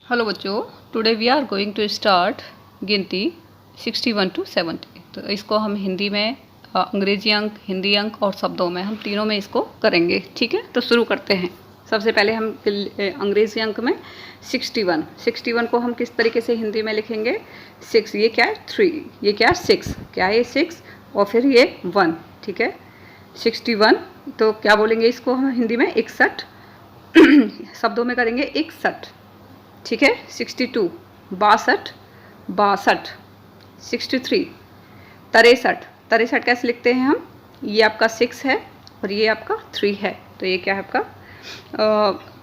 Hello बच्चों, today we are going to start गिनती 61 to 70। तो इसको हम हिंदी में अंग्रेजी अंक, हिंदी अंक और शब्दों में हम तीनों में इसको करेंगे। ठीक है, तो शुरू करते हैं। सबसे पहले हम अंग्रेजी अंक में 61 को हम किस तरीके से हिंदी में लिखेंगे। 6, ये क्या है 3, ये क्या है 6, क्या है 6 और फिर ये 1। ठीक है, 61 तो क्या बोलेंगे इसको हम हिंदी में 61 शब्दों में करेंगे 61। ठीक है, 62 62, 63 63 कैसे लिखते हैं हम। ये आपका 6 है और ये आपका 3 है, तो ये क्या है आपका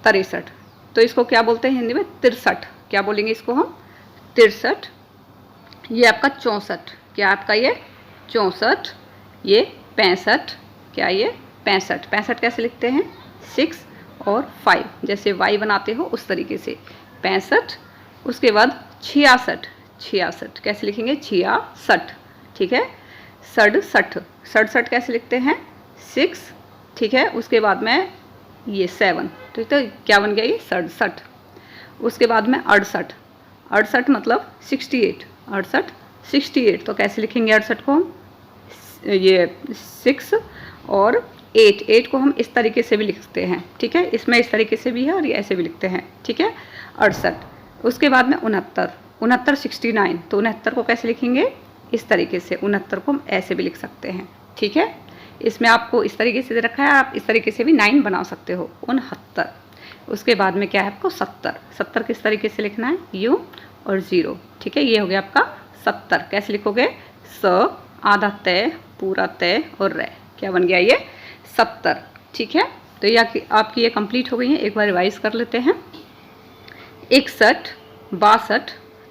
63। तो इसको क्या बोलते हैं हिंदी में 63। क्या बोलेंगे इसको हम 63। ये आपका 64, क्या आपका ये 64। ये 65, क्या ये 65 कैसे लिखते हैं 6 और 5, जैसे वाई बनाते हो उस तरीके से 65। उसके बाद 66 कैसे लिखेंगे 66। ठीक है, 67 कैसे लिखते हैं 6। ठीक है, उसके बाद में ये 7, तो क्या बन गया ये 67। उसके बाद में 68 मतलब 68 68, तो कैसे लिखेंगे 68 को हम ये 6 और 8 को हम इस तरीके से भी लिखते हैं। ठीक है, इसमें इस तरीके से भी है और ये ऐसे भी लिखते हैं। ठीक है, 68। उसके बाद में 69 69, तो 69 को कैसे लिखेंगे इस तरीके से। 69 को हम ऐसे भी लिख सकते हैं। ठीक है, इसमें आपको इस तरीके से रखा है, आप इस तरीके से भी 9 बना सकते हो 69। उसके बाद में क्या है आपको 70 किस तरीके से लिखना है यू और 0। ठीक है, ये हो गया आपका 70। कैसे लिखोगे स आधा तय पूरा तय और रे, क्या बन गया ये 70। ठीक है, तो ये आपकी ये कंप्लीट हो गई है। एक बार रिवाइज कर लेते हैं। 61 62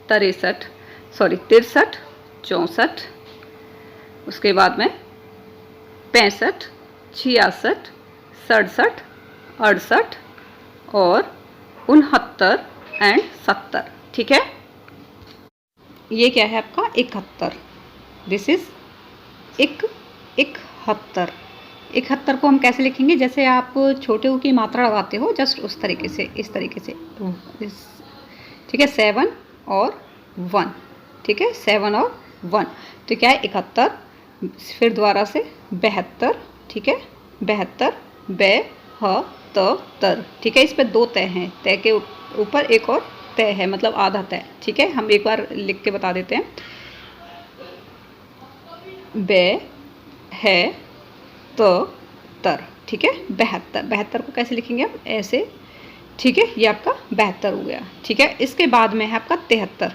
63 64, उसके बाद में 65 66 67 68 और 69 एंड 70। ठीक है, ये क्या है आपका 71। दिस इज 71 को हम कैसे लिखेंगे, जैसे आप छोटे ऊ की मात्रा लगाते हो जस्ट उस तरीके से, इस तरीके से। ठीक है, 7 और 1। ठीक है, 7 और 1, तो क्या है 71। फिर दोबारा से 72। ठीक है, 72 बेहतर। ठीक है, इस पर 2 तय हैं, तय के ऊपर एक और तय है मतलब आधा तय। ठीक है, हम एक बार लिख के बता देते हैं। बे है तो तर। ठीक है, 72 को कैसे लिखेंगे हम ऐसे। ठीक है, ये आपका 72 हो गया। ठीक है, इसके बाद में है आपका 73।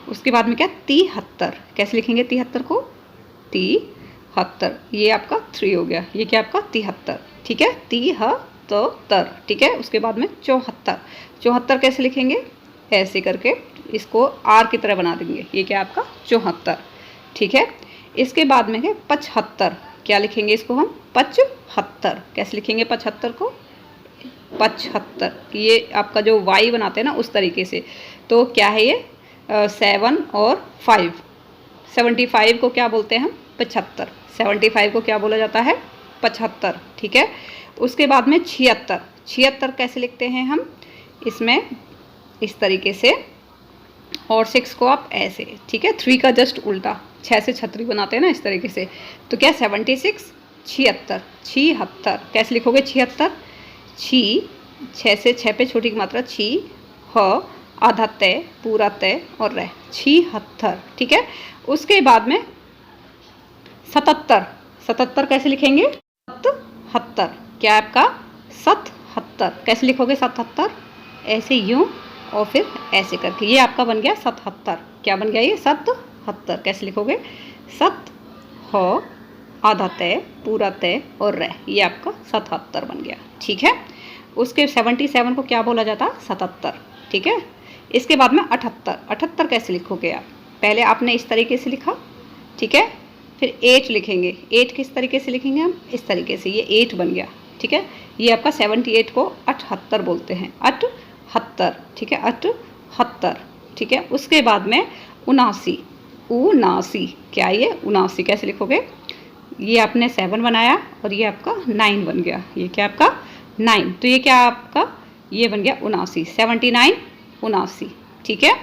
उसके बाद में क्या 73, कैसे लिखेंगे 73 को 73, ये आपका 3 हो गया। ये क्या आपका 73। ठीक है, 73। ठीक है, उसके बाद में 74 कैसे लिखेंगे ऐसे करके, इसको आर की तरह बना देंगे। ये क्या आपका 74। ठीक है, इसके बाद में है 75, क्या लिखेंगे इसको हम 75, कैसे लिखेंगे 75 को 75, ये आपका जो वाई बनाते हैं ना उस तरीके से। तो क्या है ये 7 और 5, 75 को क्या बोलते हैं हम 75, 75 को क्या बोला जाता है 75। ठीक है, उसके बाद में 76 कैसे लिखते हैं हम इसमें इस तरीके से, और 6 को आप ऐसे। ठीक है, 3 का जस्ट उल्टा, 6 से छतरी बनाते हैं ना इस तरीके से। तो क्या 76 76 कैसे लिखोगे 76, 6 से 6 पे छोटी की मात्रा छी, ह आधा तय पूरा तय और रह 76। ठीक है, उसके बाद में 77 कैसे लिखेंगे 77, क्या आपका 77, कैसे लिखोगे 77 ऐसे यूं और फिर ऐसे करके, ये आपका बन गया 77। क्या बन गया ये 77, कैसे लिखोगे 7 ह आधा तय पूरा तय और रह, ये आपका 77 बन गया। ठीक है, उसके 77 को क्या बोला जाता 77। ठीक है, इसके बाद में 78 कैसे लिखोगे आप, पहले आपने इस तरीके से लिखा। ठीक है, फिर 8 लिखेंगे, 8 किस तरीके से लिखेंगे हम इस तरीके से, ये 8 बन गया। ठीक है, ये आपका 78 को 78 बोलते हैं 78। ठीक है, 78। ठीक है, उसके बाद में 79 क्या ये 79 कैसे लिखोगे, ये आपने 7 बनाया और ये आपका 9 बन गया, ये क्या आपका 9, तो ये क्या आपका ये बन गया 79 79 79, ठीक है।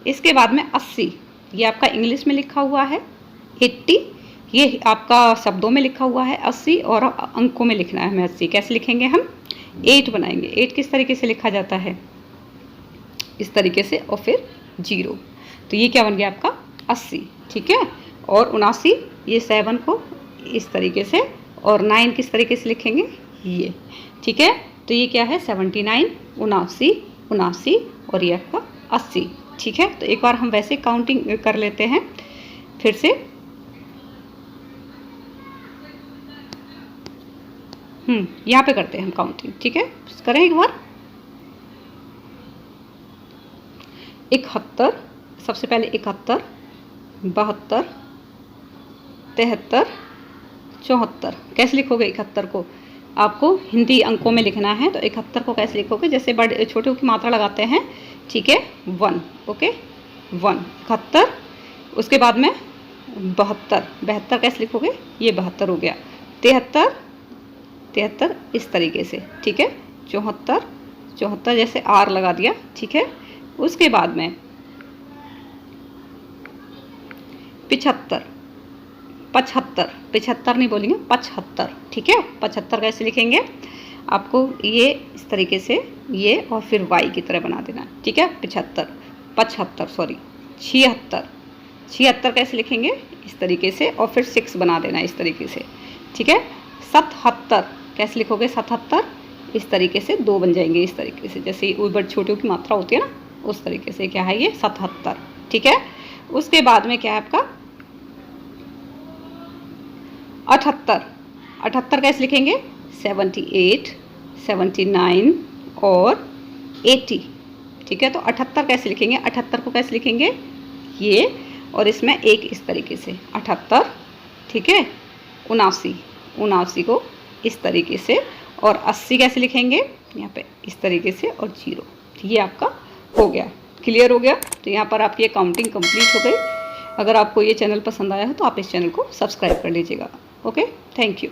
इसके बाद में 80, ये आपका इंग्लिश में लिखा हुआ है। 80 ये आपका शब्दों में लिखा हुआ है। 80 और अंकों में लिखना है हमें 80। कैसे लिखेंगे हम? 8 बनाएंगे। 8 किस तरीके से लिखा जाता है? इस तरीके से और फिर 0। तो ये क्या बन गया आपका? 80, ठीक है। और 79 ये 7 को इस तरीके से, और 9 किस तरीके से लिखेंगे? ये, ठीक है। तो ये क्या है? 79, 79, 79 और ये आपका 80, ठीक है। तो एक बार हम वैसे काउंटिंग कर लेते हैं फिर से। यहाँ पे करते हैं हम काउंटिंग, ठीक है। करें एक बार। 71, सबसे पहले 71, 72, 73, 74। कैसे लिखोगे 71 को? आपको हिंदी अंकों में लिखना है। तो 71 को कैसे लिखोगे? जैसे बड़े छोटे की मात्रा लगाते हैं, ठीक है। 1, ओके, 1, 71। उसके बाद में 72, 72 कैसे लिखोगे? ये 72 हो गया। 73, 73 इस तरीके से, ठीक है। 74, 74 जैसे आर लगा दिया, ठीक है। उसके बाद में 75, 75, 75 नहीं बोलेंगे, 75, ठीक है। 75 कैसे लिखेंगे? आपको ये इस तरीके से, ये और फिर वाई की तरह बना देना, ठीक है। 75, 75 सॉरी 76, 76 कैसे लिखेंगे? इस तरीके से और फिर 6 बना देना इस तरीके से, ठीक है। 77 कैसे लिखोगे? 77 इस तरीके से 2 बन जाएंगे इस तरीके से, जैसे ऊपर छोटियों की मात्रा होती है ना, उस तरीके से। क्या है ये? 77, ठीक है। उसके बाद में क्या है आपका? 78, 78 कैसे लिखेंगे? 78, 79 और 80, ठीक है। तो 78 कैसे लिखेंगे? 78 को कैसे लिखेंगे? ये और इसमें एक इस तरीके से 78, ठीक है। 79, 79 को इस तरीके से, और 80 कैसे लिखेंगे? यहाँ पे इस तरीके से और 0। ये आपका हो गया, क्लियर हो गया। तो यहाँ पर आपकी ये काउंटिंग कंप्लीट हो गई। अगर आपको ये चैनल पसंद आया हो तो आप इस चैनल को सब्सक्राइब कर लीजिएगा। Okay, thank you.